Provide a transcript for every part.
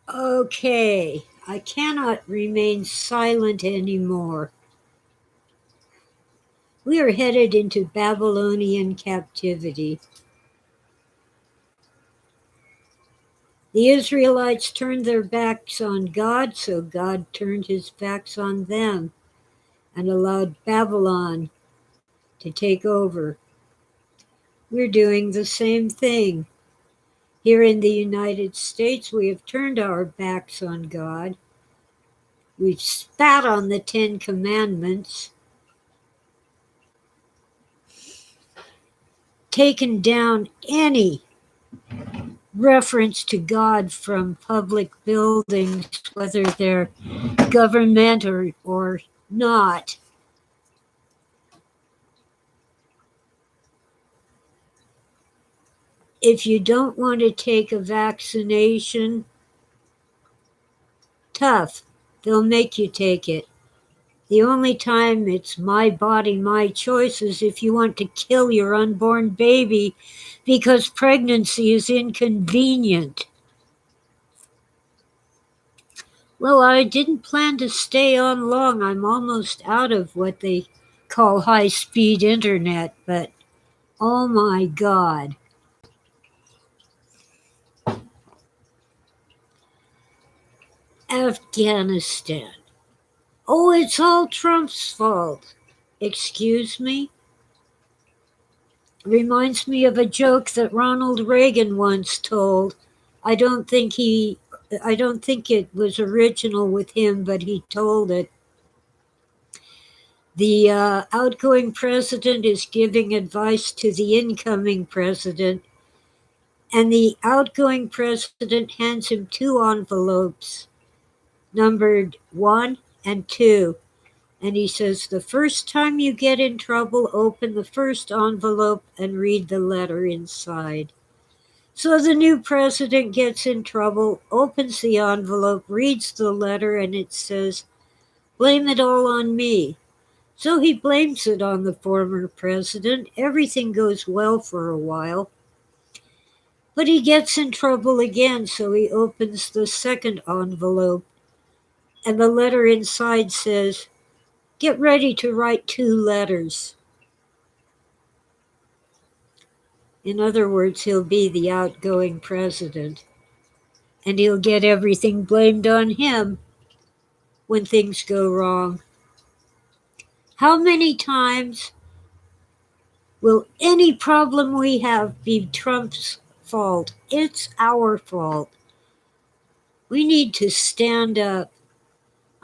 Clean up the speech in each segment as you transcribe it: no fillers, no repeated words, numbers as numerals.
Okay, I cannot remain silent anymore. We are headed into Babylonian captivity. The Israelites turned their backs on God, so God turned his backs on them and allowed Babylon to take over. We're doing the same thing. Here in the United States, we have turned our backs on God. We've spat on the Ten Commandments, taken down any reference to God from public buildings, whether they're government or not. If you don't want to take a vaccination, tough. They'll make you take it. The only time it's my body, my choice is if you want to kill your unborn baby because pregnancy is inconvenient. Well, I didn't plan to stay on long. I'm almost out of what they call high-speed internet, but oh my God. Afghanistan. Oh, it's all Trump's fault. Excuse me? Reminds me of a joke that Ronald Reagan once told. I don't think it was original with him, but he told it. The outgoing president is giving advice to the incoming president, and the outgoing president hands him two envelopes, numbered 1 and 2. And he says, the first time you get in trouble, open the first envelope and read the letter inside. So the new president gets in trouble, opens the envelope, reads the letter, and it says, blame it all on me. So he blames it on the former president. Everything goes well for a while. But he gets in trouble again, so he opens the second envelope, and the letter inside says, get ready to write 2 letters. In other words, he'll be the outgoing president, and he'll get everything blamed on him when things go wrong. How many times will any problem we have be Trump's fault? It's our fault. We need to stand up.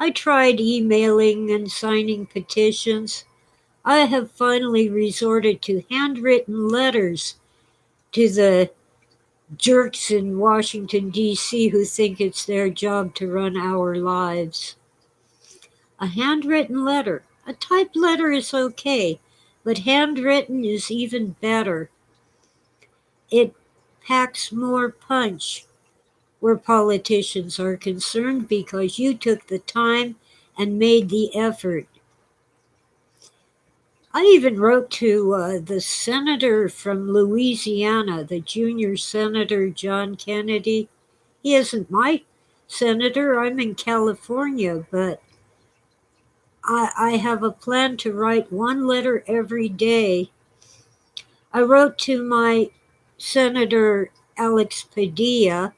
I tried emailing and signing petitions. I have finally resorted to handwritten letters to the jerks in Washington, D.C. who think it's their job to run our lives. A handwritten letter. A typed letter is okay, but handwritten is even better. It packs more punch where politicians are concerned because you took the time and made the effort. I even wrote to the senator from Louisiana, the junior senator, John Kennedy. He isn't my senator. I'm in California, but I have a plan to write 1 letter every day. I wrote to my Senator Alex Padilla.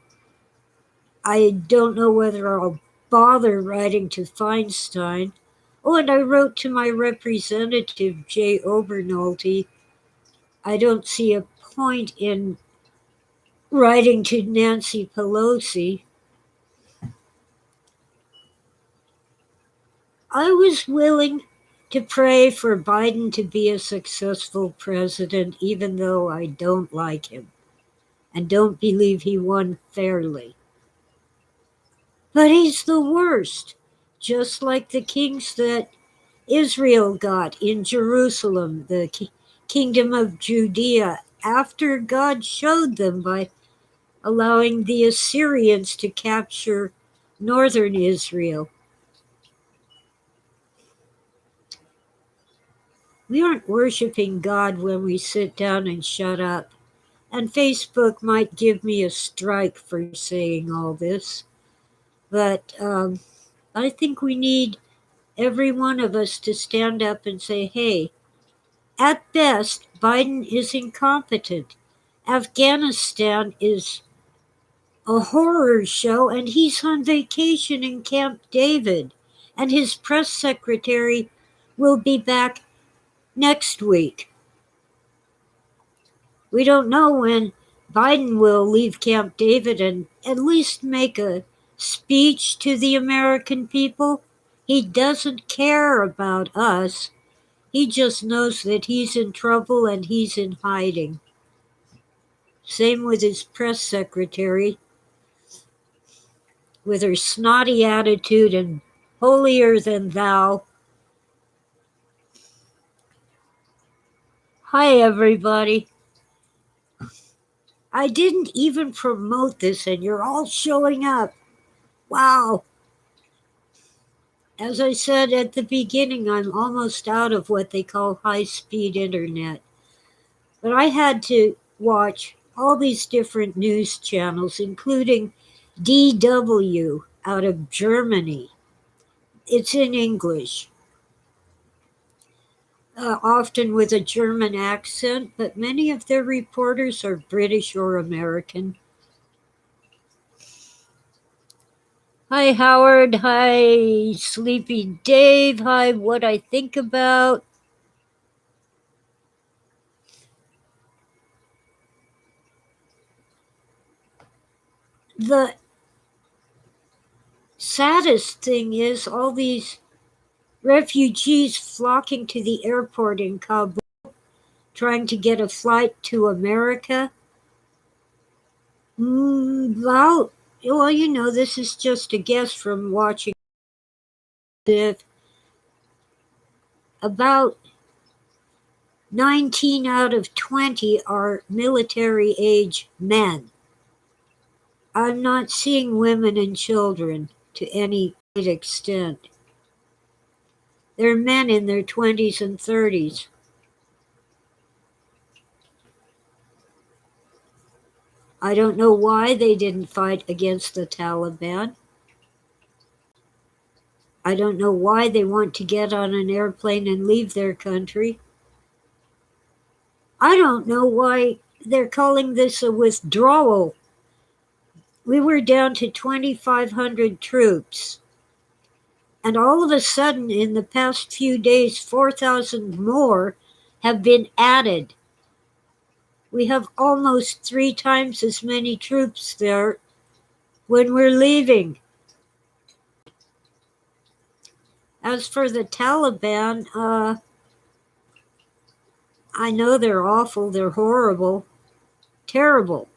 I don't know whether I'll bother writing to Feinstein. Oh, and I wrote to my representative, Jay Obernolte. I don't see a point in writing to Nancy Pelosi. I was willing to pray for Biden to be a successful president, even though I don't like him and don't believe he won fairly. But he's the worst, just like the kings that Israel got in Jerusalem, the kingdom of Judea, after God showed them by allowing the Assyrians to capture northern Israel. We aren't worshiping God when we sit down and shut up. And Facebook might give me a strike for saying all this. But I think we need every one of us to stand up and say, hey, at best, Biden is incompetent. Afghanistan is a horror show, and he's on vacation in Camp David. And his press secretary will be back next week. We don't know when Biden will leave Camp David and at least make a speech to the American people. He doesn't care about us. He just knows that he's in trouble and he's in hiding. Same with his press secretary, with her snotty attitude and holier than thou. Hi, everybody. I didn't even promote this, and you're all showing up. Wow. As I said at the beginning, I'm almost out of what they call high-speed internet. But I had to watch all these different news channels, including DW out of Germany. It's in English, often with a German accent, but many of their reporters are British or American. Hi, Howard. Hi, Sleepy Dave. Hi, What I Think About. The saddest thing is all these refugees flocking to the airport in Kabul, trying to get a flight to America. Well, this is just a guess from watching. If about 19 out of 20 are military age men. I'm not seeing women and children to any great extent. They're men in their 20s and 30s. I don't know why they didn't fight against the Taliban. I don't know why they want to get on an airplane and leave their country. I don't know why they're calling this a withdrawal. We were down to 2,500 troops. And all of a sudden, in the past few days, 4,000 more have been added. We have almost 3 times as many troops there when we're leaving. As for the Taliban, I know they're awful, they're horrible, terrible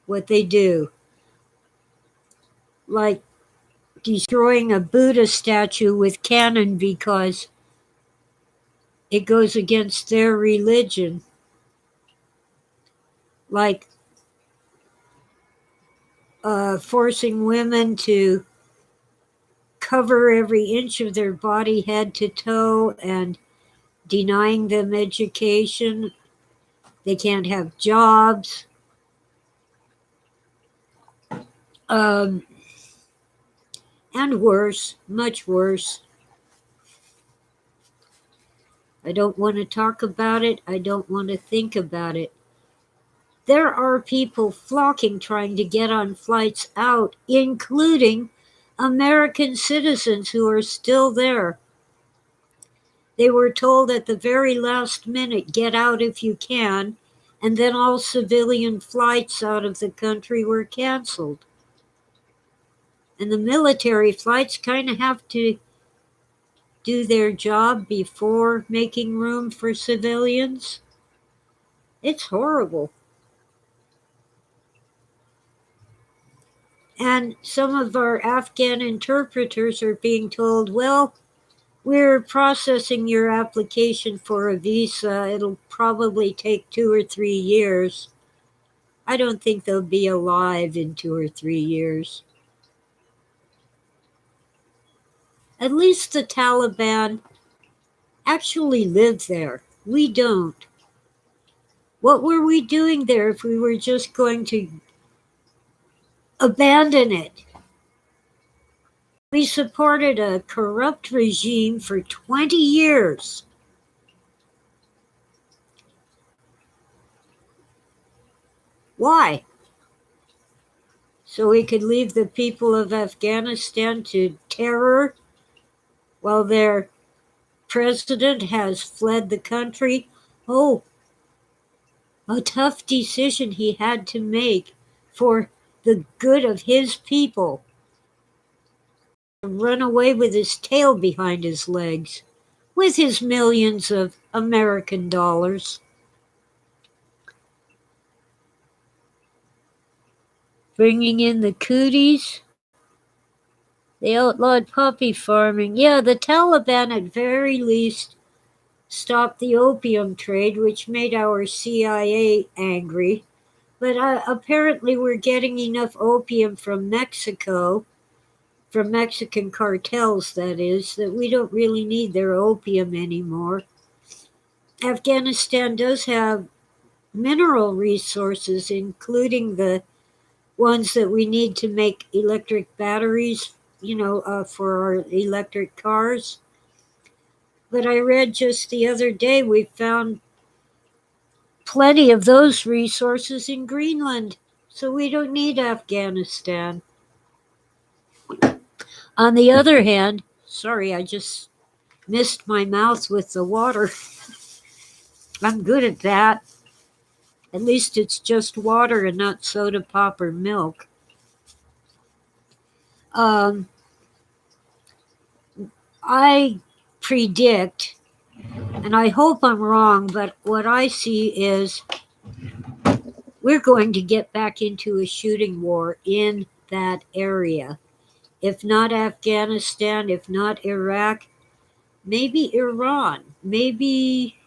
what they do. Like destroying a Buddha statue with cannon because it goes against their religion. Like forcing women to cover every inch of their body head to toe and denying them education. They can't have jobs. And worse, much worse. I don't want to talk about it. I don't want to think about it. There are people flocking trying to get on flights out, including American citizens who are still there. They were told at the very last minute, get out if you can, and then all civilian flights out of the country were canceled. And the military flights kind of have to do their job before making room for civilians. It's horrible. And some of our Afghan interpreters are being told, well, we're processing your application for a visa. It'll probably take 2 or 3 years. I don't think they'll be alive in 2 or 3 years. At least the Taliban actually live there. We don't. What were we doing there if we were just going to abandon it? We supported a corrupt regime for 20 years. Why? So we could leave the people of Afghanistan to terror while their president has fled the country? Oh, a tough decision he had to make for the good of his people. Run away with his tail behind his legs, with his millions of American dollars. Bringing in the cooties. They outlawed puppy farming. Yeah, the Taliban at very least stopped the opium trade, which made our CIA angry. But apparently, we're getting enough opium from Mexico, from Mexican cartels, that is, that we don't really need their opium anymore. Afghanistan does have mineral resources, including the ones that we need to make electric batteries, for our electric cars. But I read just the other day we found plenty of those resources in Greenland, so we don't need Afghanistan. On the other hand, sorry, I just missed my mouth with the water. I'm good at that. At least it's just water and not soda pop or milk. Um, I predict, and I hope I'm wrong, but what I see is we're going to get back into a shooting war in that area. If not Afghanistan, if not Iraq, maybe Iran, maybe,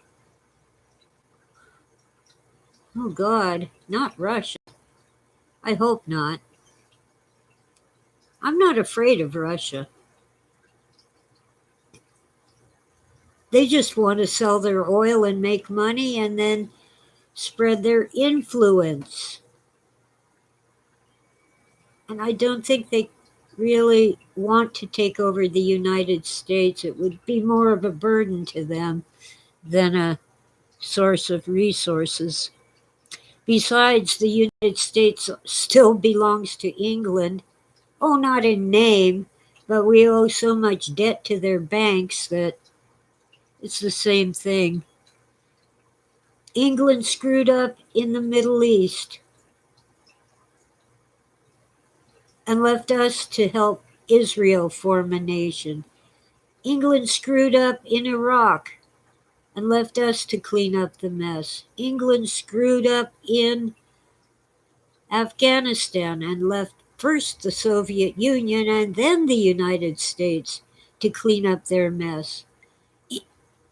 oh God, not Russia. I hope not. I'm not afraid of Russia. They just want to sell their oil and make money and then spread their influence. And I don't think they really want to take over the United States. It would be more of a burden to them than a source of resources. Besides, the United States still belongs to England. Oh, not in name, but we owe so much debt to their banks that it's the same thing. England screwed up in the Middle East and left us to help Israel form a nation. England screwed up in Iraq and left us to clean up the mess. England screwed up in Afghanistan and left first the Soviet Union and then the United States to clean up their mess.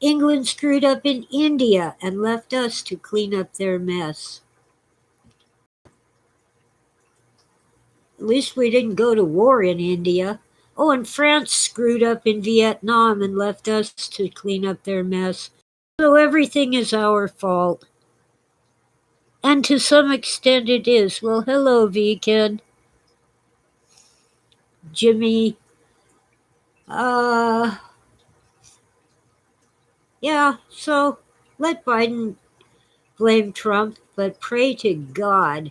England screwed up in India and left us to clean up their mess. At least we didn't go to war in India. Oh, and France screwed up in Vietnam and left us to clean up their mess. So everything is our fault. And to some extent it is. Well, hello, Vegan. Jimmy. Uh, yeah, so let Biden blame Trump, but pray to God.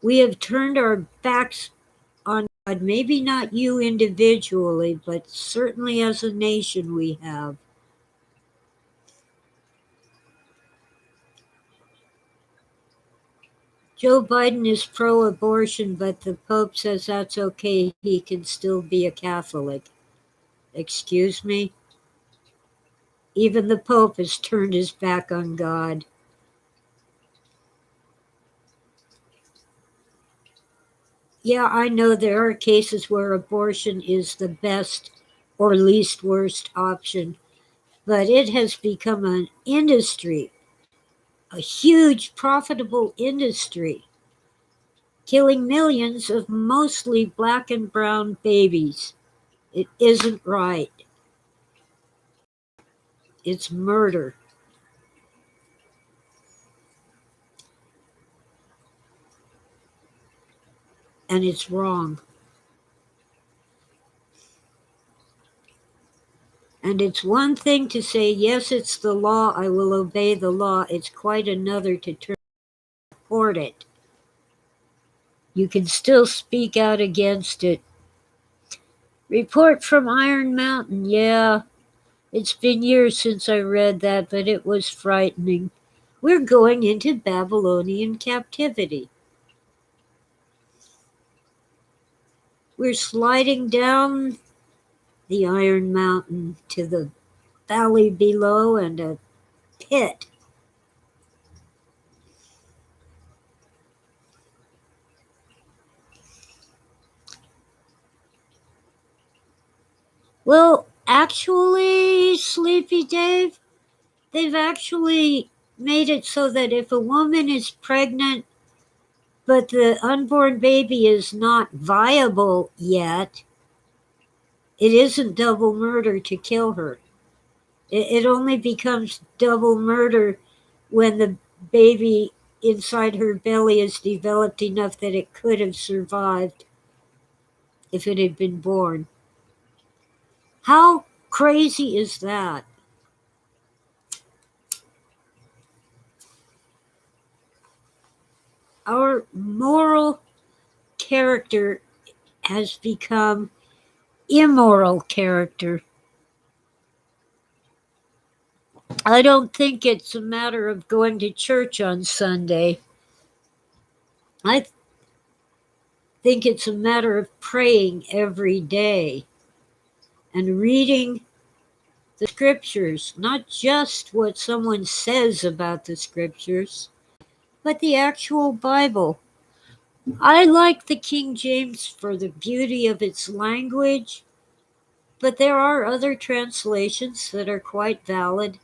We have turned our backs on God. Maybe not you individually, but certainly as a nation we have. Joe Biden is pro abortion, but the Pope says that's okay. He can still be a Catholic. Excuse me? Even the Pope has turned his back on God. Yeah, I know there are cases where abortion is the best or least worst option, but it has become an industry, a huge profitable industry, killing millions of mostly black and brown babies. It isn't right. It's murder. And it's wrong. And it's one thing to say, yes, it's the law, I will obey the law. It's quite another to turn toward it. You can still speak out against it. Report from Iron Mountain. Yeah, it's been years since I read that, but it was frightening. We're going into Babylonian captivity. We're sliding down the Iron Mountain to the valley below and a pit. Well, actually, Sleepy Dave, they've actually made it so that if a woman is pregnant but the unborn baby is not viable yet, it isn't double murder to kill her. It only becomes double murder when the baby inside her belly is developed enough that it could have survived if it had been born. How crazy is that? Our moral character has become immoral character. I don't think it's a matter of going to church on Sunday. I think it's a matter of praying every day and reading the scriptures, not just what someone says about the scriptures, but the actual Bible. I like the King James for the beauty of its language, but there are other translations that are quite valid,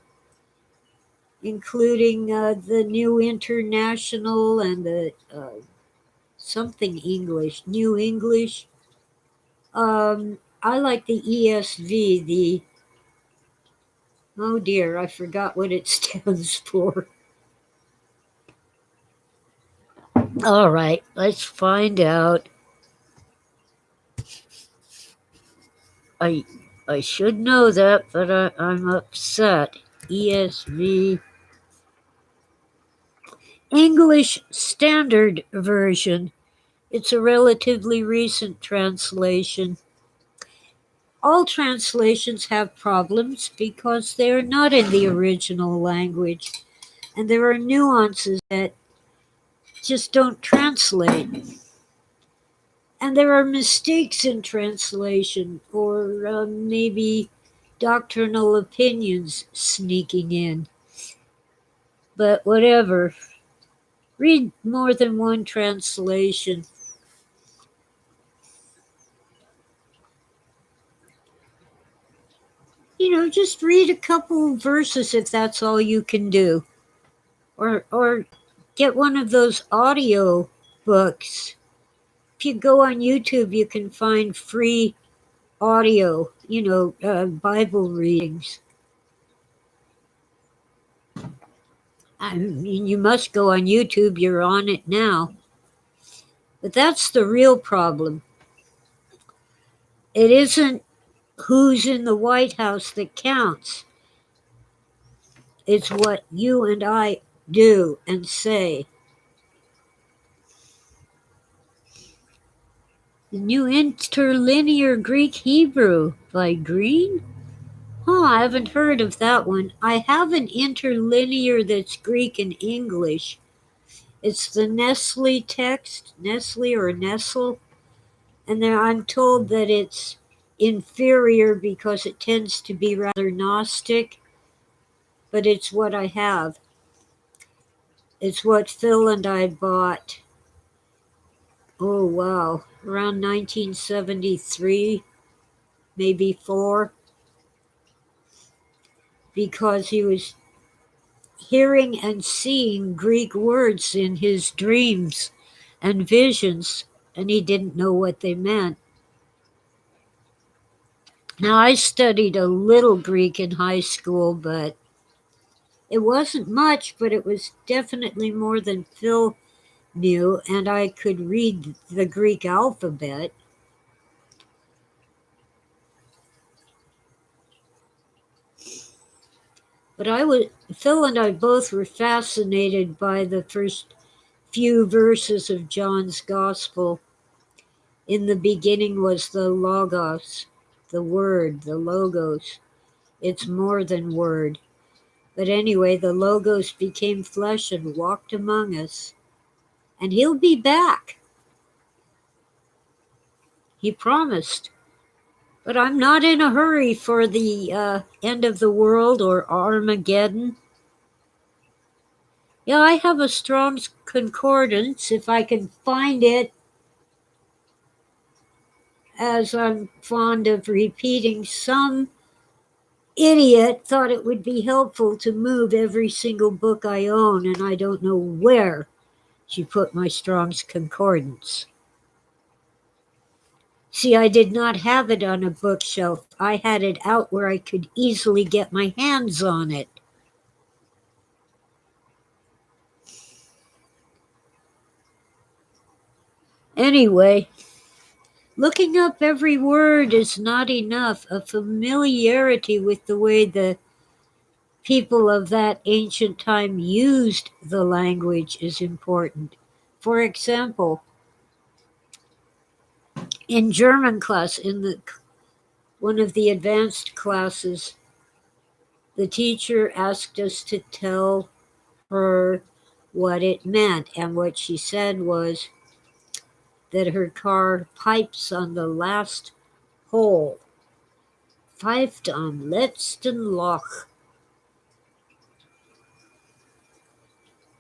including the New International and the something English, New English. I like the ESV, oh dear, I forgot what it stands for. All right, let's find out. I I should know that, but I'm upset. ESV, English Standard Version. It's a relatively recent translation. All translations have problems because they are not in the original language, and there are nuances that just don't translate. And there are mistakes in translation, or maybe doctrinal opinions sneaking in. But whatever, read more than one translation. Just read a couple verses if that's all you can do. Or get one of those audio books. If you go on YouTube, you can find free audio, Bible readings. I mean, you must go on YouTube, you're on it now. But that's the real problem. It isn't who's in the White House that counts. It's what you and I do and say. The New Interlinear Greek Hebrew by Green? I haven't heard of that one. I have an interlinear that's Greek and English. It's the Nestle text, Nestle or Nestle, and then I'm told that it's inferior because it tends to be rather Gnostic, but it's what I have. It's what Phil and I bought. Oh, wow. Around 1973, maybe 4, because he was hearing and seeing Greek words in his dreams and visions, and he didn't know what they meant. Now, I studied a little Greek in high school, but it wasn't much, but it was definitely more than Phil knew, and I could read the Greek alphabet. But Phil and I both were fascinated by the first few verses of John's Gospel. In the beginning was the Logos, the Word, the Logos. It's more than word. But anyway, the Logos became flesh and walked among us. And he'll be back. He promised. But I'm not in a hurry for the end of the world or Armageddon. Yeah, I have a Strong's Concordance, if I can find it, as I'm fond of repeating. Some idiot thought it would be helpful to move every single book I own, and I don't know where she put my Strong's Concordance. See, I did not have it on a bookshelf. I had it out where I could easily get my hands on it. Anyway, looking up every word is not enough. A familiarity with the way the people of that ancient time used the language is important. For example, in German class, in one of the advanced classes, the teacher asked us to tell her what it meant, and what she said was that her car pipes on the last hole. Pfeift am letzten Loch.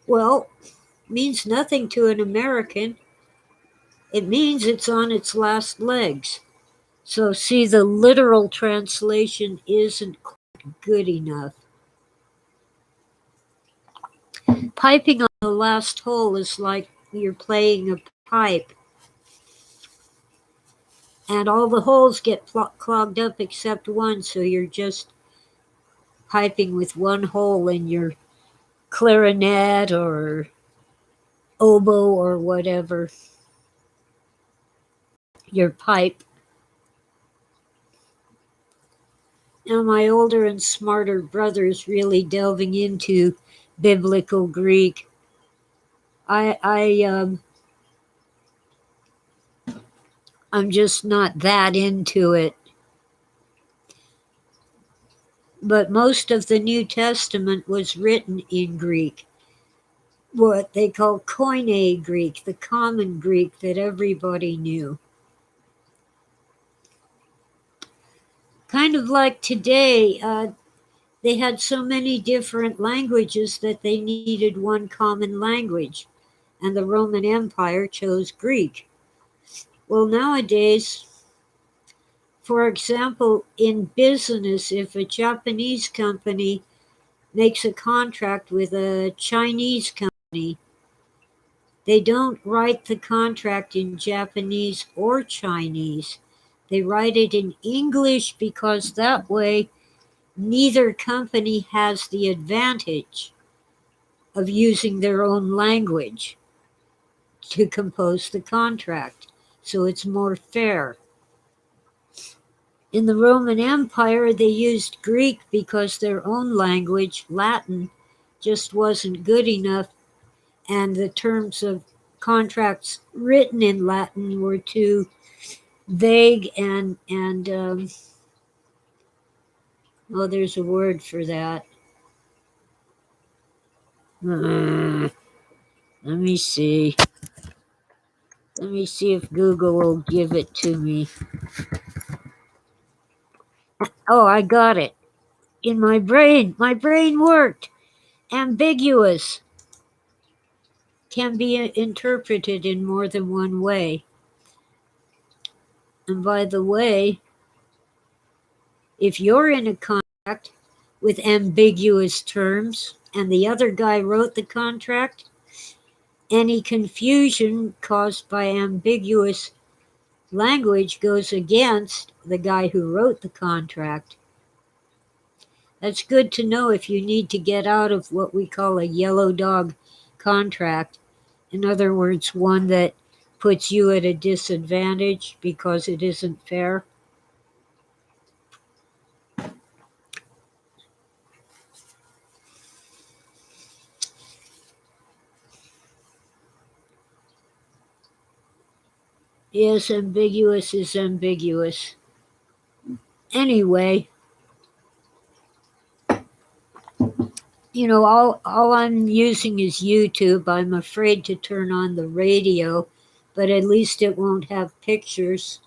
Well, means nothing to an American. It means it's on its last legs. So, see, the literal translation isn't quite good enough. Piping on the last hole is like you're playing a pipe, and all the holes get clogged up except one, so you're just piping with one hole in your clarinet or oboe or whatever, your pipe. Now, my older and smarter brother's really delving into biblical Greek. I'm just not that into it. But most of the New Testament was written in Greek, what they call Koine Greek, the common Greek that everybody knew. Kind of like today, they had so many different languages that they needed one common language, and the Roman Empire chose Greek. Well, nowadays, for example, in business, if a Japanese company makes a contract with a Chinese company, they don't write the contract in Japanese or Chinese. They write it in English because that way neither company has the advantage of using their own language to compose the contract. So it's more fair. In the Roman Empire, they used Greek because their own language, Latin, just wasn't good enough, and the terms of contracts written in Latin were too vague and oh, there's a word for that. Let me see. Let me see if Google will give it to me. Oh, I got it. In my brain. My brain worked. Ambiguous can be interpreted in more than one way. And by the way, if you're in a contract with ambiguous terms and the other guy wrote the contract, any confusion caused by ambiguous language goes against the guy who wrote the contract. That's good to know if you need to get out of what we call a yellow dog contract. In other words, one that puts you at a disadvantage because it isn't fair. Yes, ambiguous is ambiguous. Anyway, all I'm using is YouTube. I'm afraid to turn on the radio, but at least it won't have pictures.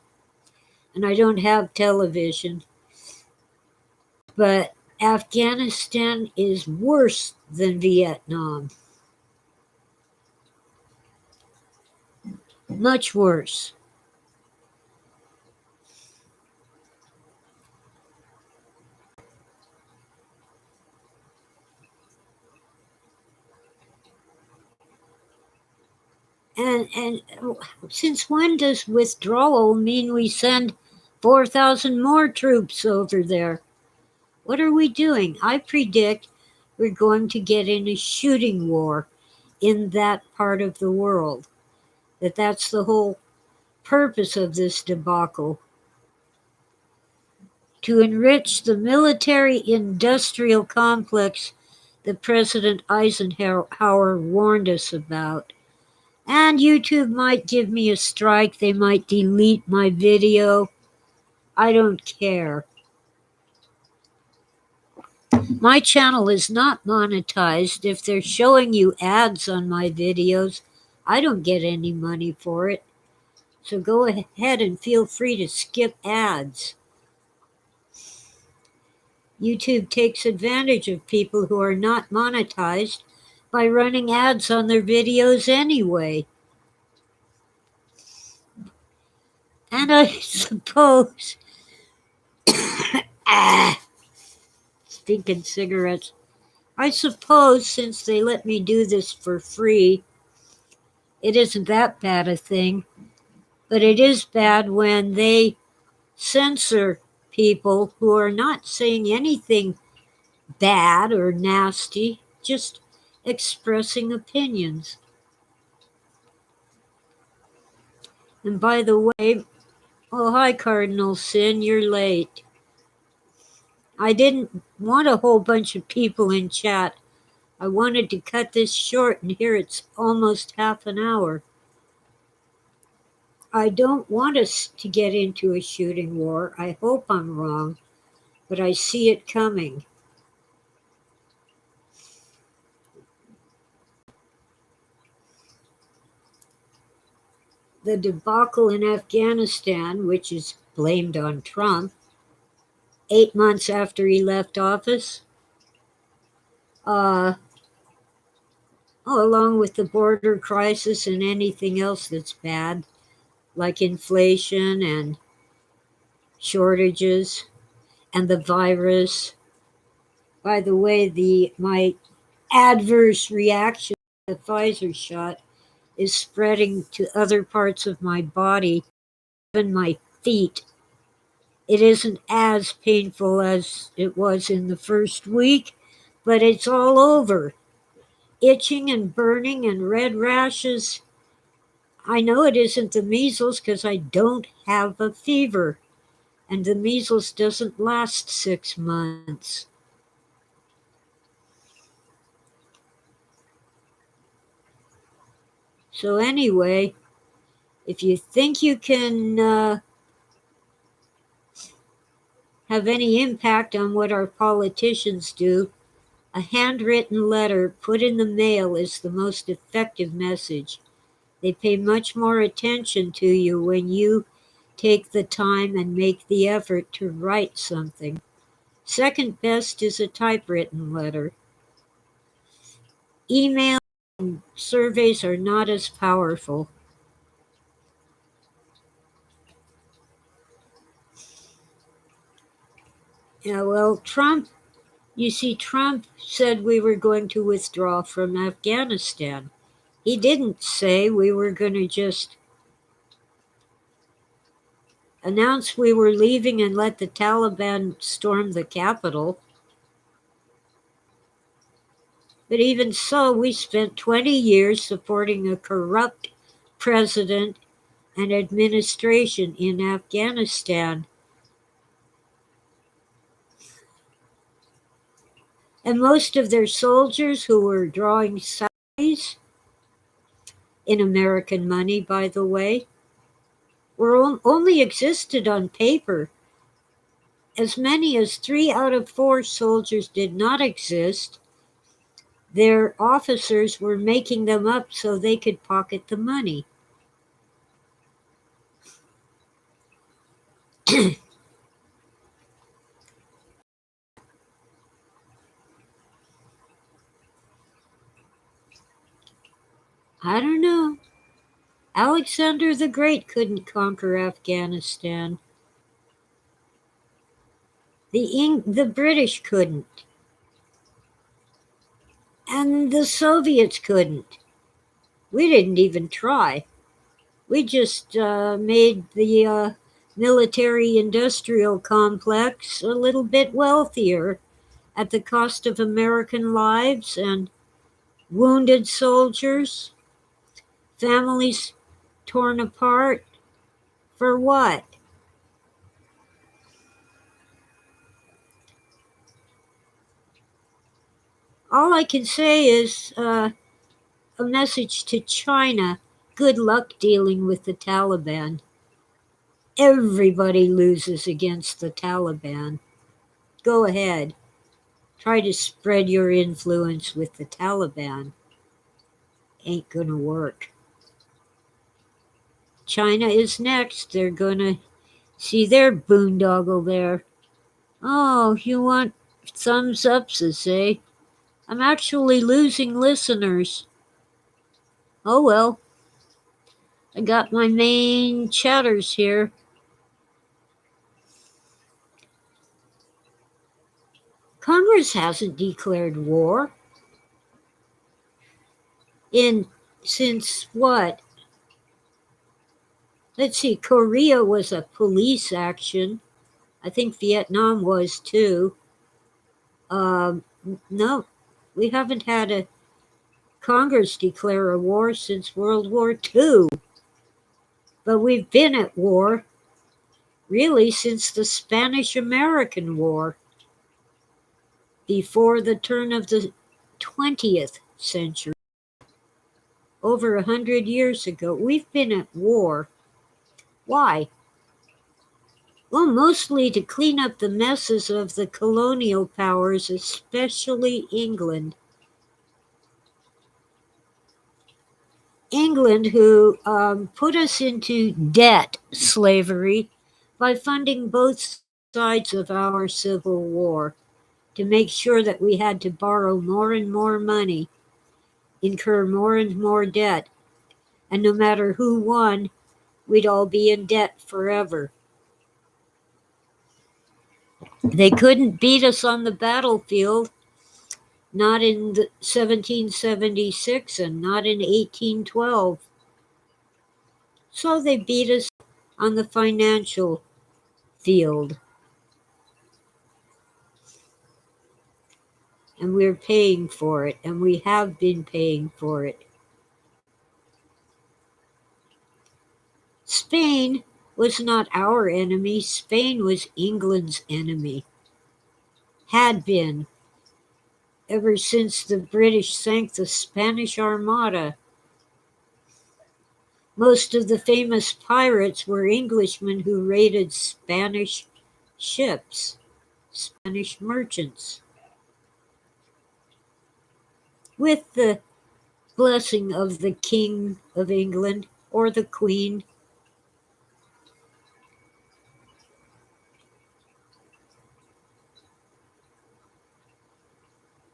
And I don't have television. But Afghanistan is worse than Vietnam. Much worse. And since when does withdrawal mean we send 4,000 more troops over there? What are we doing? I predict we're going to get in a shooting war in that part of the world. That's the whole purpose of this debacle. To enrich the military industrial complex that President Eisenhower warned us about. And YouTube might give me a strike. They might delete my video. I don't care. My channel is not monetized. If they're showing you ads on my videos, I don't get any money for it. So go ahead and feel free to skip ads. YouTube takes advantage of people who are not monetized by running ads on their videos anyway. And I suppose, stinking cigarettes. I suppose since they let me do this for free, it isn't that bad a thing. But it is bad when they censor people who are not saying anything bad or nasty, just expressing opinions. And by the way, oh, hi, Cardinal Sin, you're late. I didn't want a whole bunch of people in chat. I wanted to cut this short, and here it's almost half an hour. I don't want us to get into a shooting war. I hope I'm wrong, but I see it coming. The debacle in Afghanistan, which is blamed on Trump, 8 months after he left office, along with the border crisis and anything else that's bad, like inflation and shortages and the virus. By the way, my adverse reaction to the Pfizer shot is spreading to other parts of my body, even my feet. It isn't as painful as it was in the first week, but it's all over. Itching and burning and red rashes. I know it isn't the measles because I don't have a fever, and the measles doesn't last 6 months. So anyway, if you think you can have any impact on what our politicians do, a handwritten letter put in the mail is the most effective message. They pay much more attention to you when you take the time and make the effort to write something. Second best is a typewritten letter. Email and surveys are not as powerful. Yeah, well, Trump said we were going to withdraw from Afghanistan. He didn't say we were going to just announce we were leaving and let the Taliban storm the Capitol. But even so, we spent 20 years supporting a corrupt president and administration in Afghanistan. And most of their soldiers who were drawing salaries in American money, by the way, only existed on paper. As many as 3 out of 4 soldiers did not exist. Their officers were making them up so they could pocket the money. I don't know. Alexander the Great couldn't conquer Afghanistan. The British couldn't. And the Soviets couldn't. We didn't even try. We just made the military industrial complex a little bit wealthier at the cost of American lives and wounded soldiers, families torn apart. For what? All I can say is a message to China: good luck dealing with the Taliban. Everybody loses against the Taliban. Go ahead. Try to spread your influence with the Taliban. Ain't gonna work. China is next. They're gonna see their boondoggle there. Oh, you want thumbs ups, eh? I'm actually losing listeners. Oh well, I got my main chatters here. Congress hasn't declared war. In since what? Let's see, Korea was a police action. I think Vietnam was too. No, we haven't had a Congress declare a war since World War II. But we've been at war, really, since the Spanish American War, before the turn of the 20th century. Over 100 years ago, we've been at war. Why? Well, mostly to clean up the messes of the colonial powers, especially England. England, who put us into debt slavery by funding both sides of our Civil War to make sure that we had to borrow more and more money, incur more and more debt, and no matter who won, we'd all be in debt forever. They couldn't beat us on the battlefield, not in 1776 and not in 1812. So they beat us on the financial field. And we're paying for it, and we have been paying for it. Spain was not our enemy. Spain was England's enemy. Had been ever since the British sank the Spanish Armada. Most of the famous pirates were Englishmen who raided Spanish ships, Spanish merchants, with the blessing of the King of England or the Queen.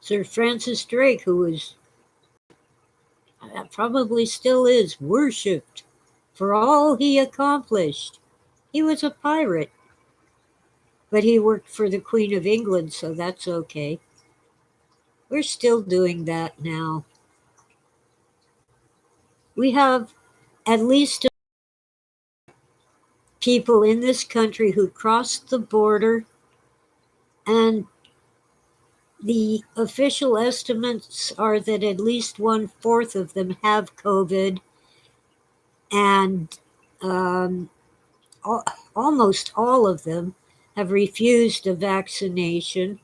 Sir Francis Drake, who was probably still is worshipped for all he accomplished. He was a pirate, but he worked for the Queen of England, so that's okay. We're still doing that now. We have at least people in this country who crossed the border, and the official estimates are that at least 1/4 of them have COVID, and almost all of them have refused a vaccination,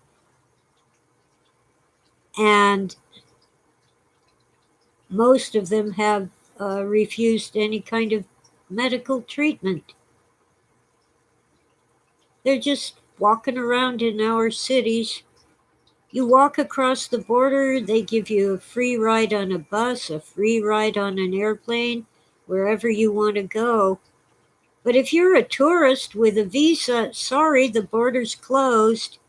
and most of them have refused any kind of medical treatment. They're just walking around in our cities. You walk across the border, they give you a free ride on a bus, a free ride on an airplane, wherever you want to go. But if you're a tourist with a visa, sorry, the border's closed.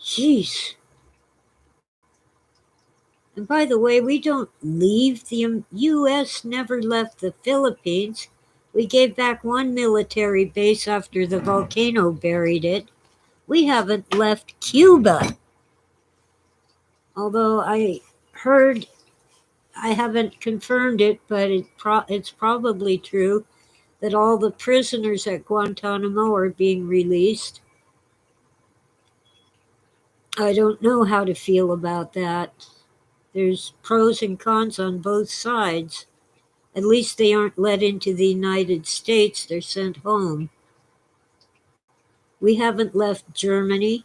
Jeez. And by the way, we don't leave. The U.S. never left the Philippines. We gave back one military base after the volcano buried it. We haven't left Cuba. Although I heard, I haven't confirmed it, but it's probably true that all the prisoners at Guantanamo are being released. I don't know how to feel about that. There's pros and cons on both sides. At least they aren't let into the United States, they're sent home. We haven't left Germany.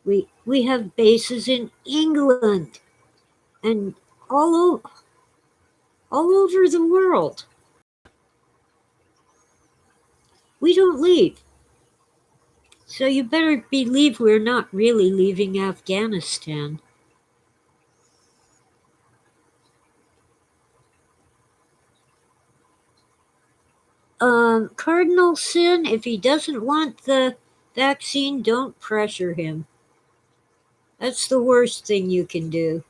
We have bases in England and all over the world. We don't leave. So you better believe we're not really leaving Afghanistan. Cardinal sin, if he doesn't want the vaccine, don't pressure him. That's the worst thing you can do.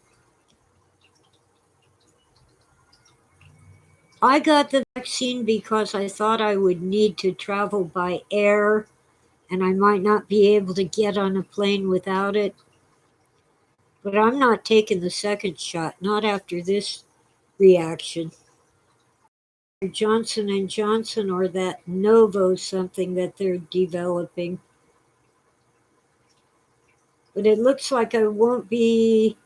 I got the vaccine because I thought I would need to travel by air and I might not be able to get on a plane without it. But I'm not taking the second shot, not after this reaction. Johnson and Johnson or that Novo something that they're developing. But it looks like I won't be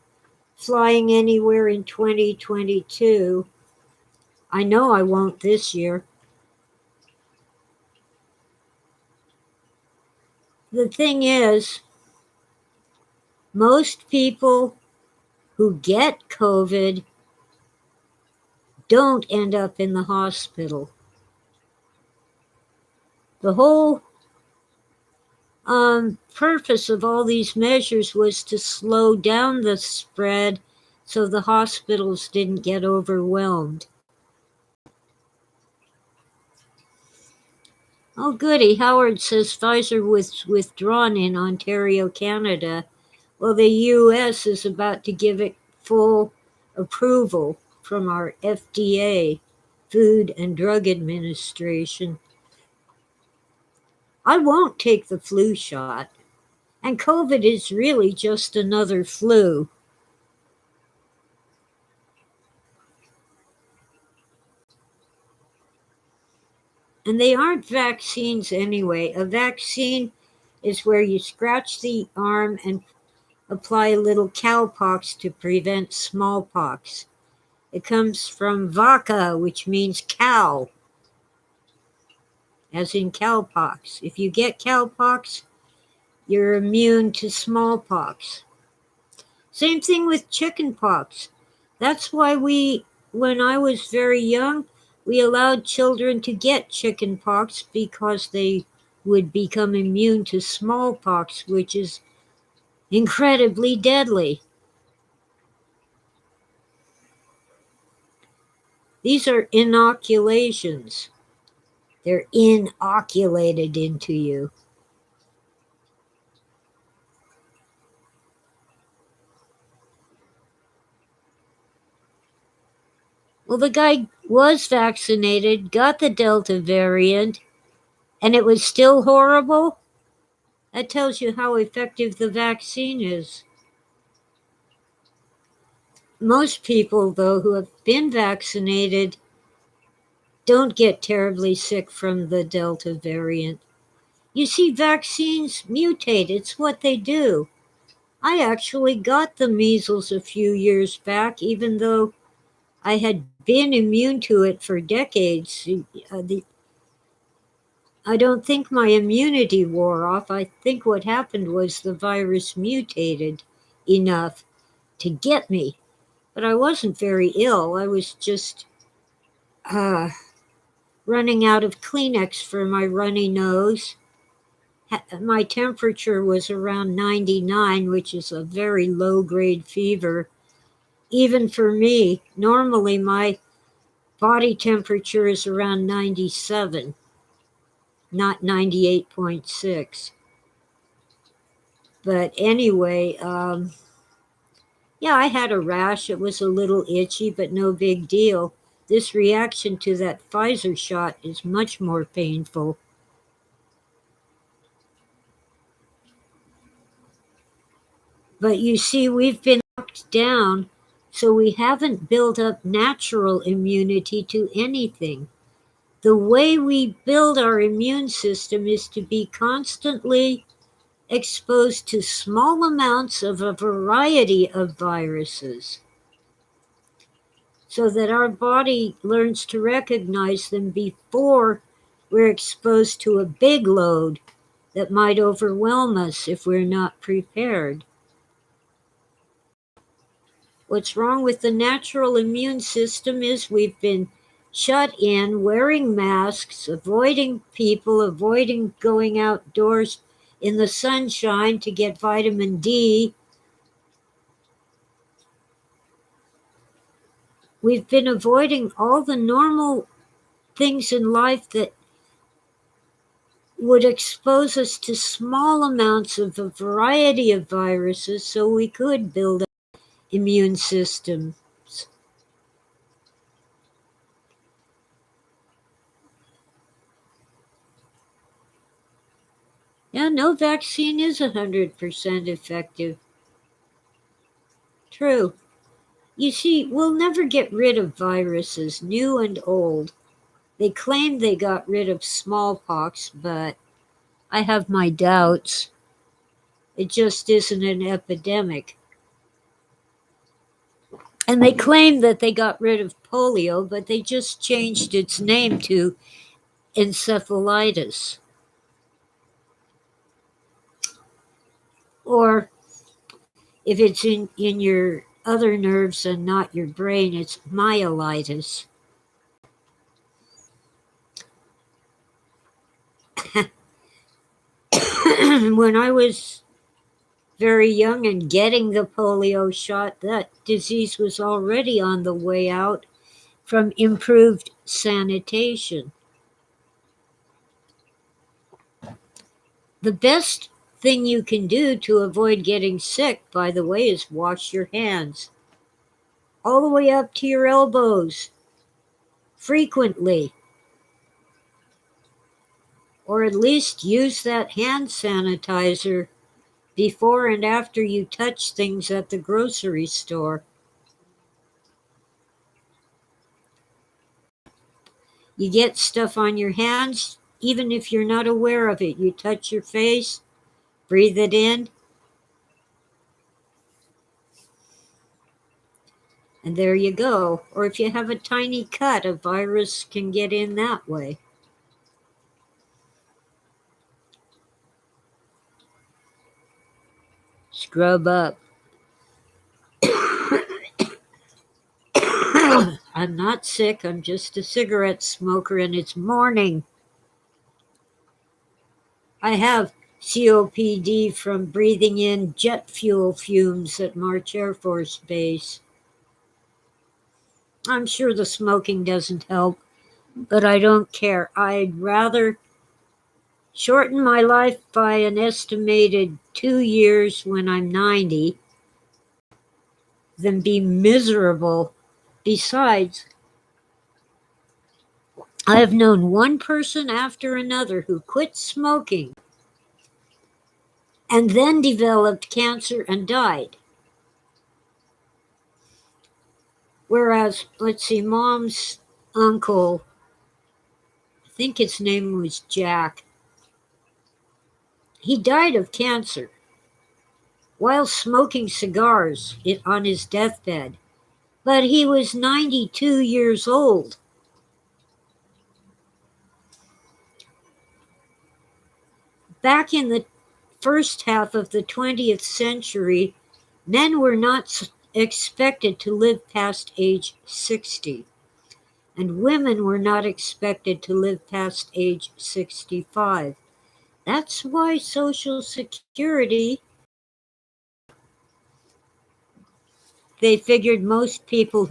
flying anywhere in 2022. I know I won't this year. The thing is, most people who get COVID don't end up in the hospital. The whole purpose of all these measures was to slow down the spread so the hospitals didn't get overwhelmed. Oh, goody. Howard says Pfizer was withdrawn in Ontario, Canada. Well, the U.S. is about to give it full approval from our FDA, Food and Drug Administration. I won't take the flu shot. And COVID is really just another flu. And they aren't vaccines anyway. A vaccine is where you scratch the arm and apply a little cowpox to prevent smallpox. It comes from vaca, which means cow, as in cowpox. If you get cowpox, you're immune to smallpox. Same thing with chickenpox. That's why when I was very young, we allowed children to get chickenpox because they would become immune to smallpox, which is incredibly deadly. These are inoculations. They're inoculated into you. Well, the guy was vaccinated, got the Delta variant, and it was still horrible. That tells you how effective the vaccine is. Most people, though, who have been vaccinated don't get terribly sick from the Delta variant. You see, vaccines mutate, it's what they do. I actually got the measles a few years back, even though I had been immune to it for decades. I don't think my immunity wore off. I think what happened was the virus mutated enough to get me. But I wasn't very ill. I was just uh, running out of Kleenex for my runny nose. My temperature was around 99, which is a very low grade fever. Even for me, normally my body temperature is around 97, not 98.6. But anyway, yeah, I had a rash. It was a little itchy, but no big deal. This reaction to that Pfizer shot is much more painful. But you see, we've been locked down, so we haven't built up natural immunity to anything. The way we build our immune system is to be constantly exposed to small amounts of a variety of viruses so that our body learns to recognize them before we're exposed to a big load that might overwhelm us if we're not prepared. What's wrong with the natural immune system is we've been shut in, wearing masks, avoiding people, avoiding going outdoors in the sunshine to get vitamin D. We've been avoiding all the normal things in life that would expose us to small amounts of a variety of viruses so we could build up immune systems. Yeah, no vaccine is 100% effective. True. You see, we'll never get rid of viruses, new and old. They claim they got rid of smallpox, but I have my doubts. It just isn't an epidemic. And they claim that they got rid of polio, but they just changed its name to encephalitis. Or if it's in your other nerves and not your brain, it's myelitis. When I was very young and getting the polio shot, that disease was already on the way out from improved sanitation. The best thing you can do to avoid getting sick, by the way, is wash your hands all the way up to your elbows frequently, or at least use that hand sanitizer before and after you touch things at the grocery store. You get stuff on your hands, even if you're not aware of it. You touch your face, breathe it in, and there you go. Or if you have a tiny cut, a virus can get in that way. Scrub up. I'm not sick, I'm just a cigarette smoker, and it's morning. I have COPD from breathing in jet fuel fumes at March Air Force Base. I'm sure the smoking doesn't help, but I don't care. I'd rather shorten my life by an estimated 2 years when I'm 90 than be miserable. Besides, I have known one person after another who quit smoking and then developed cancer and died. Whereas, let's see, mom's uncle, I think his name was Jack, he died of cancer while smoking cigars on his deathbed. But he was 92 years old. Back in the first half of the 20th century, men were not expected to live past age 60, and women were not expected to live past age 65. That's why Social Security, they figured most people who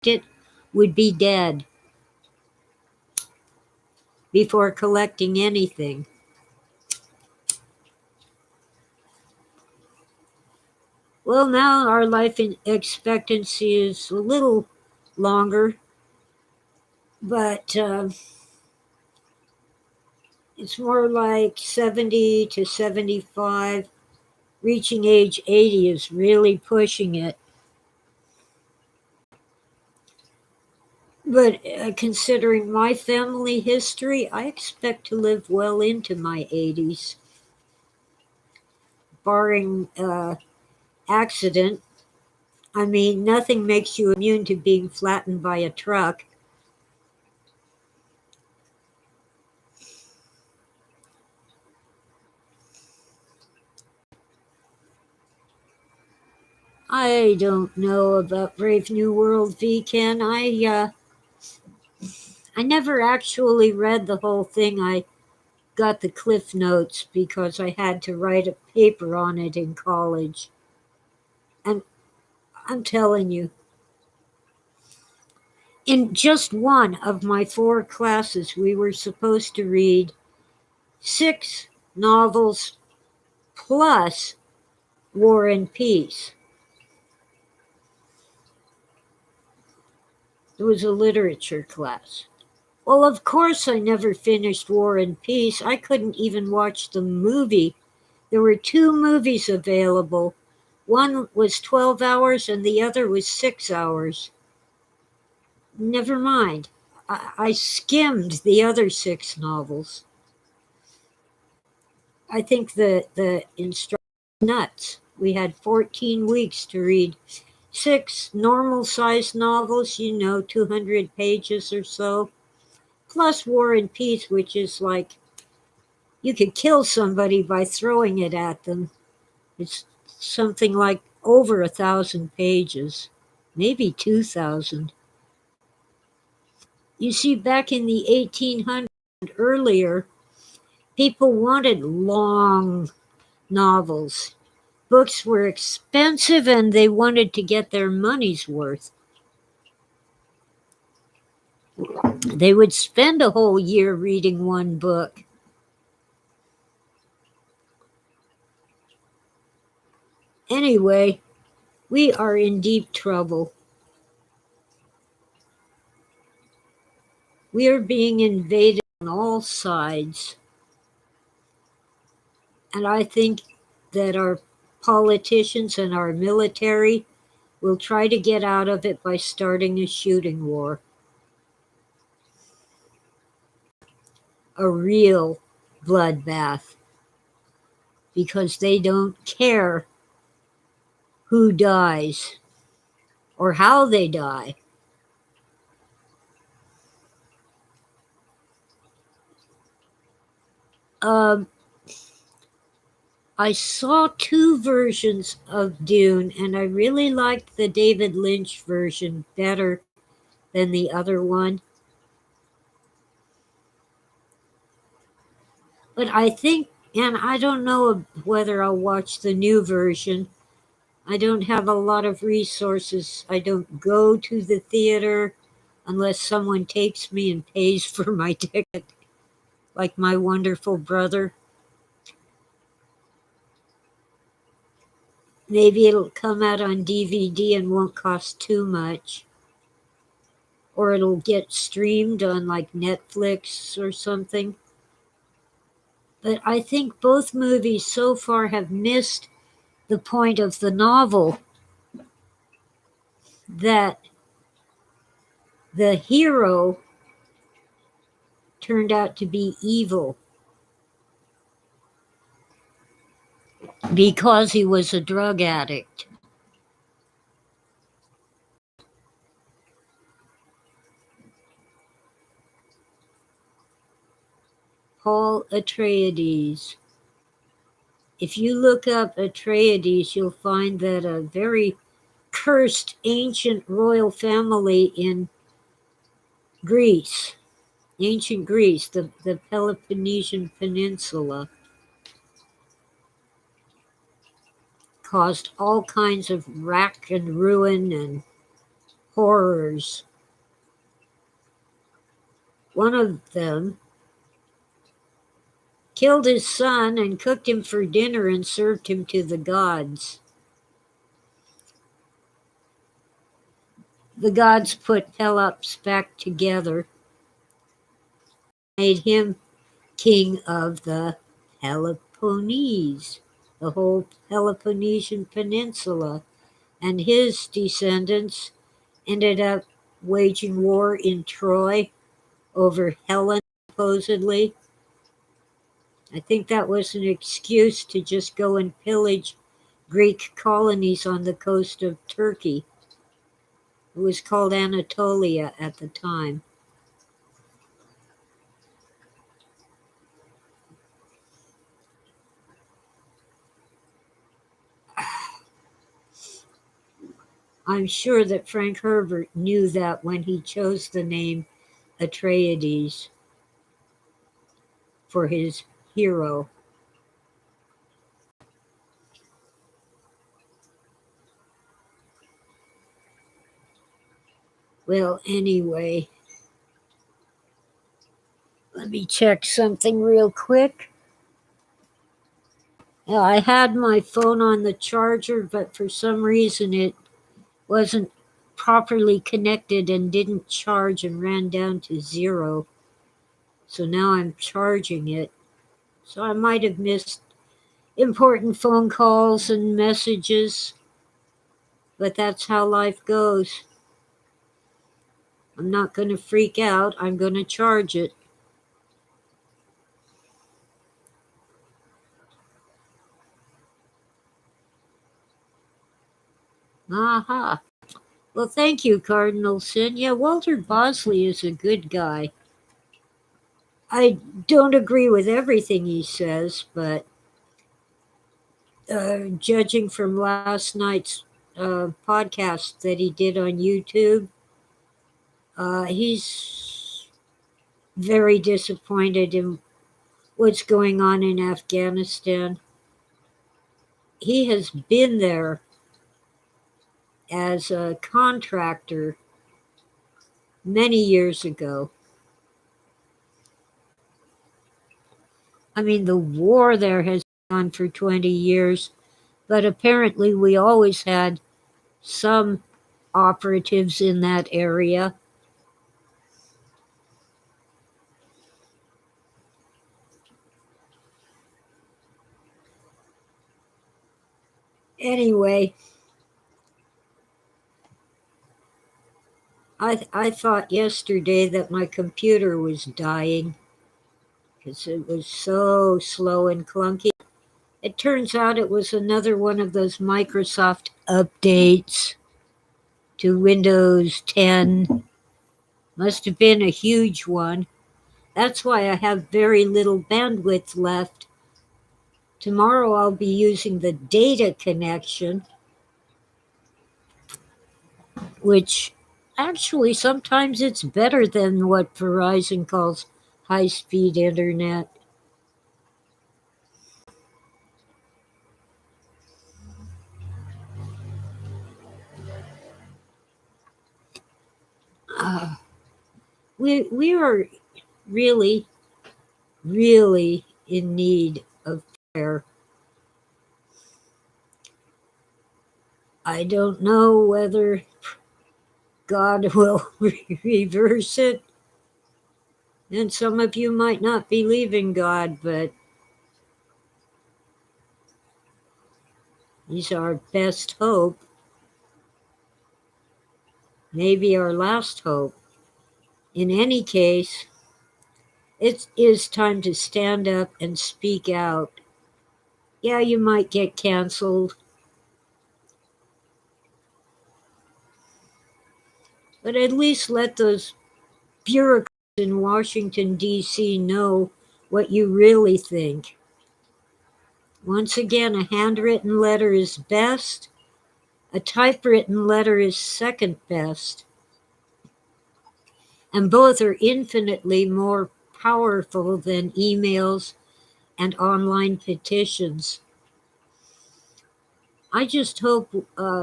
did it would be dead before collecting anything. Well, now our life expectancy is a little longer, but it's more like 70 to 75. Reaching age 80 is really pushing it. But considering my family history, I expect to live well into my 80s, barring accident. I mean, nothing makes you immune to being flattened by a truck. I don't know about Brave New World, V. Ken. I never actually read the whole thing. I got the Cliff Notes because I had to write a paper on it in college. And I'm telling you, in just one of my 4 classes, we were supposed to read 6 novels plus War and Peace. It was a literature class. Well, of course, I never finished War and Peace. I couldn't even watch the movie. There were 2 movies available. One was 12 hours and the other was 6 hours. Never mind. I skimmed the other 6 novels. I think the instruction was nuts. We had 14 weeks to read 6 normal sized novels, 200 pages or so, plus War and Peace, which is like you could kill somebody by throwing it at them. It's something like over 1,000 pages, maybe 2,000. You see, back in the 1800s and earlier, people wanted long novels. Books were expensive and they wanted to get their money's worth. They would spend a whole year reading one book. Anyway, we are in deep trouble. We are being invaded on all sides. And I think that our politicians and our military will try to get out of it by starting a shooting war. A real bloodbath. Because they don't care who dies or how they die. Um, I saw 2 versions of Dune, and I really liked the David Lynch version better than the other one. But I think, and I don't know whether I'll watch the new version. I don't have a lot of resources. I don't go to the theater unless someone takes me and pays for my ticket, like my wonderful brother. Maybe it'll come out on DVD and won't cost too much. Or it'll get streamed on like Netflix or something. But I think both movies so far have missed the point of the novel, that the hero turned out to be evil because he was a drug addict. Paul Atreides. If you look up Atreides, you'll find that a very cursed ancient royal family in Greece, ancient Greece, the Peloponnesian Peninsula, caused all kinds of wreck and ruin and horrors. One of them killed his son and cooked him for dinner and served him to the gods. The gods put Pelops back together, made him king of the Peloponnese, the whole Peloponnesian Peninsula, and his descendants ended up waging war in Troy over Helen, supposedly. I think that was an excuse to just go and pillage Greek colonies on the coast of Turkey. It was called Anatolia at the time. I'm sure that Frank Herbert knew that when he chose the name Atreides for his hero. Well, anyway, let me check something real quick. Yeah, I had my phone on the charger, but for some reason it wasn't properly connected and didn't charge and ran down to 0. So now I'm charging it. So I might have missed important phone calls and messages, but that's how life goes. I'm not going to freak out. I'm going to charge it. Aha. Well, thank you, Cardinal Sin. Yeah, Walter Bosley is a good guy. I don't agree with everything he says, but judging from last night's podcast that he did on YouTube, he's very disappointed in what's going on in Afghanistan. He has been there as a contractor many years ago. I mean, the war there has gone on for 20 years, but apparently we always had some operatives in that area. Anyway, I thought yesterday that my computer was dying because it was so slow and clunky. It turns out it was another one of those Microsoft updates to Windows 10. Must have been a huge one. That's why I have very little bandwidth left. Tomorrow I'll be using the data connection, which actually sometimes it's better than what Verizon calls high-speed internet. Uh, we are really, really in need of prayer. I don't know whether God will reverse it. And some of you might not believe in God, but He's our best hope, maybe our last hope. In any case, it is time to stand up and speak out. Yeah, you might get canceled, but at least let those bureaucrats in Washington, D.C. know what you really think. Once again, a handwritten letter is best. A typewritten letter is second best, and both are infinitely more powerful than emails and online petitions. I just hope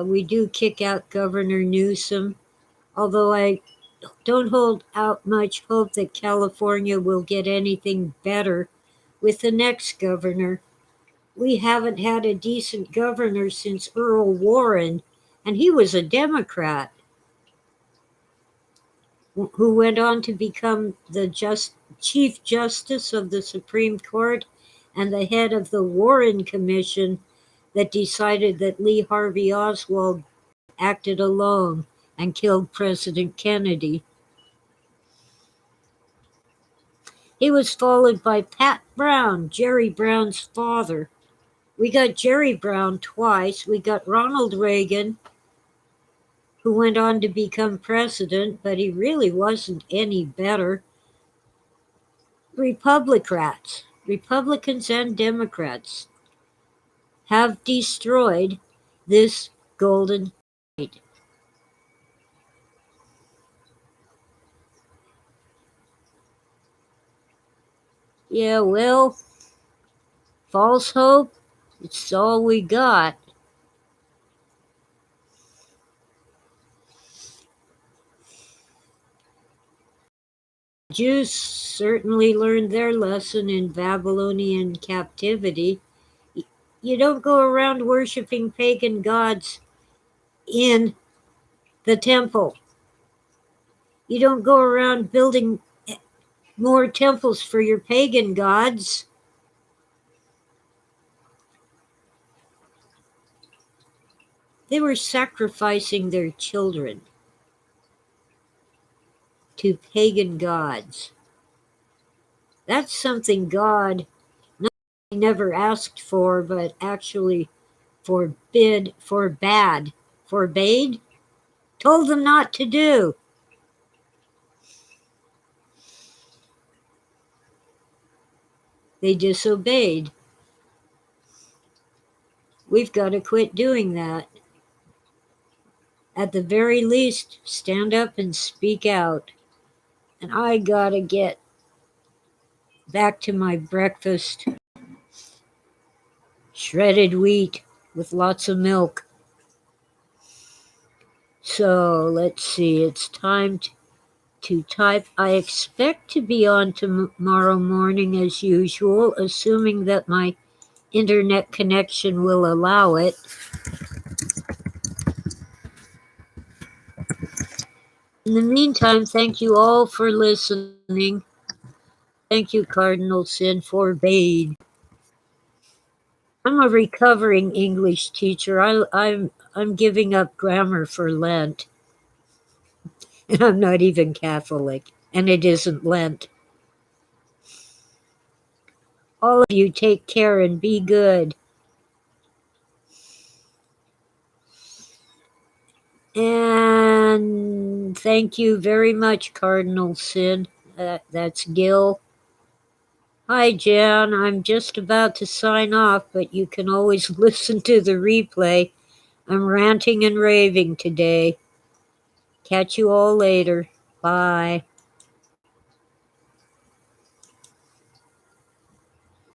we do kick out Governor Newsom, although I don't hold out much hope that California will get anything better with the next governor. We haven't had a decent governor since Earl Warren, and he was a Democrat who went on to become the Chief Justice of the Supreme Court and the head of the Warren Commission that decided that Lee Harvey Oswald acted alone and killed President Kennedy. He was followed by Pat Brown, Jerry Brown's father. We got Jerry Brown twice. We got Ronald Reagan, who went on to become president, but he really wasn't any better. Republicans and Democrats, have destroyed this golden age. Yeah, well, false hope, it's all we got. Jews certainly learned their lesson in Babylonian captivity. You don't go around worshiping pagan gods in the temple. You don't go around building more temples for your pagan gods. They were sacrificing their children to pagan gods. That's something God not only never asked for, but actually forbade, told them not to do. They disobeyed. We've got to quit doing that. At the very least, stand up and speak out. And I gotta get back to my breakfast. Shredded wheat with lots of milk. So let's see, it's time to type. I expect to be on tomorrow morning as usual, assuming that my internet connection will allow it. In the meantime, thank you all for listening. Thank you, Cardinal Sin, forbade. I'm a recovering English teacher. I'm giving up grammar for Lent. And I'm not even Catholic, and it isn't Lent. All of you take care and be good. And thank you very much, Cardinal Sin. That's Gil. Hi, Jan. I'm just about to sign off, but you can always listen to the replay. I'm ranting and raving today. Catch you all later. Bye.